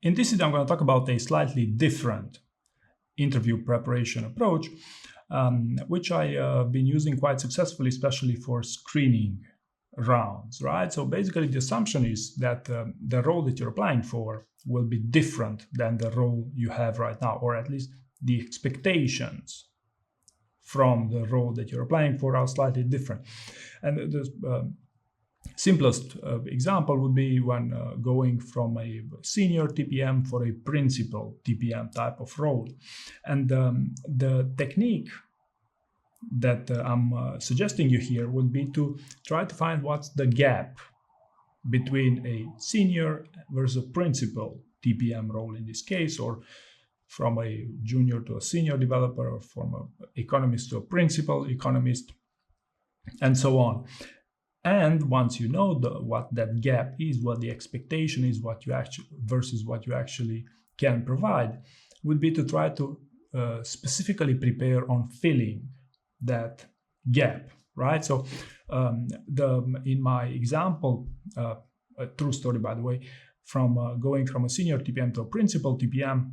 In this video, I'm going to talk about a slightly different interview preparation approach, which I've been using quite successfully, especially for screening rounds, right? So basically, the assumption is that the role that you're applying for will be different than the role you have right now, or at least the expectations from the role that you're applying for are slightly different. And the simplest example would be when going from a senior TPM for a principal TPM type of role. And the technique that I'm suggesting you here would be to try to find what's the gap between a senior versus a principal TPM role in this case, or from a junior to a senior developer, or from an economist to a principal economist, and so on. And once you know what that gap is, what the expectation is, what you actually versus what you actually can provide, would be to try to specifically prepare on filling that gap, right? So in my example, a true story, by the way, from going from a senior TPM to a principal TPM,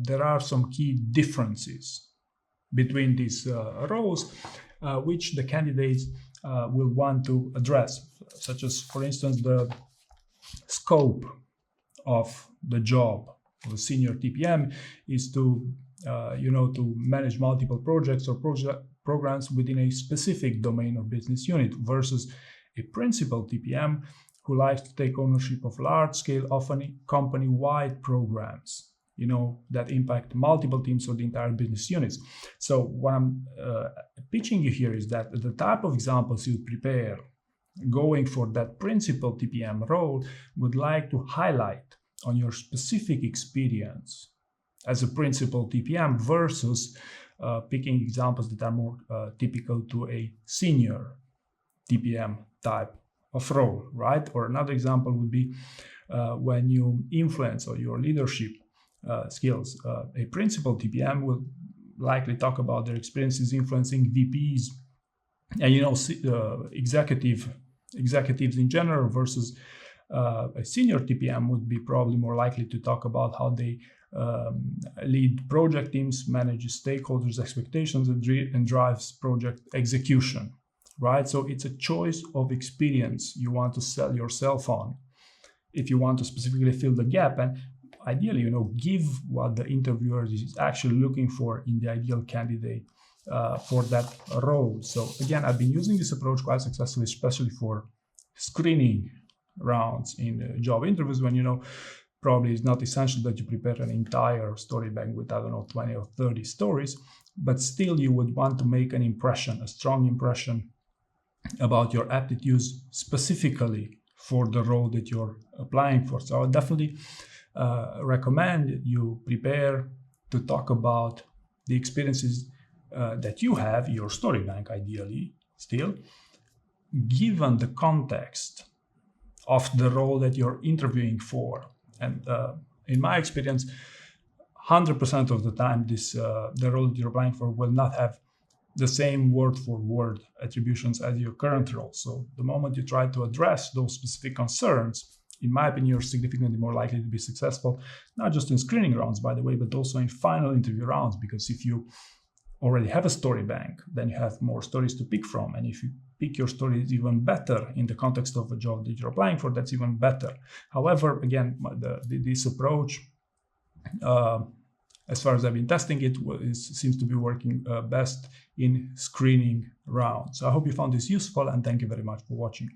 there are some key differences between these roles, which the candidates will want to address, such as, for instance, the scope of the job of a senior TPM is to manage multiple projects or programs within a specific domain or business unit, versus a principal TPM who likes to take ownership of large-scale, often company-wide programs, that impact multiple teams or the entire business units. So what I'm pitching you here is that the type of examples you prepare going for that principal TPM role would like to highlight on your specific experience as a principal TPM versus picking examples that are more typical to a senior TPM type of role, right? Or another example would be when you influence or your leadership skills. A principal TPM will likely talk about their experiences influencing VPs and executives in general, versus a senior TPM would be probably more likely to talk about how they lead project teams, manage stakeholders' expectations, and drives project execution, right? So it's a choice of experience you want to sell yourself on if you want to specifically fill the gap, and ideally, give what the interviewer is actually looking for in the ideal candidate for that role. So again, I've been using this approach quite successfully, especially for screening rounds in job interviews, when probably it's not essential that you prepare an entire story bank with, 20 or 30 stories, but still you would want to make an impression, a strong impression about your aptitudes specifically for the role that you're applying for. So I would definitely recommend you prepare to talk about the experiences that you have, your story bank ideally still, given the context of the role that you're interviewing for. And in my experience, 100% of the time, the role that you're applying for will not have the same word-for-word attributions as your current role. So the moment you try to address those specific concerns, in my opinion, you're significantly more likely to be successful, not just in screening rounds, by the way, but also in final interview rounds. Because if you already have a story bank, then you have more stories to pick from. And if you pick your stories even better in the context of a job that you're applying for, that's even better. However, again, this approach, as far as I've been testing it, seems to be working best in screening rounds. So I hope you found this useful, and thank you very much for watching.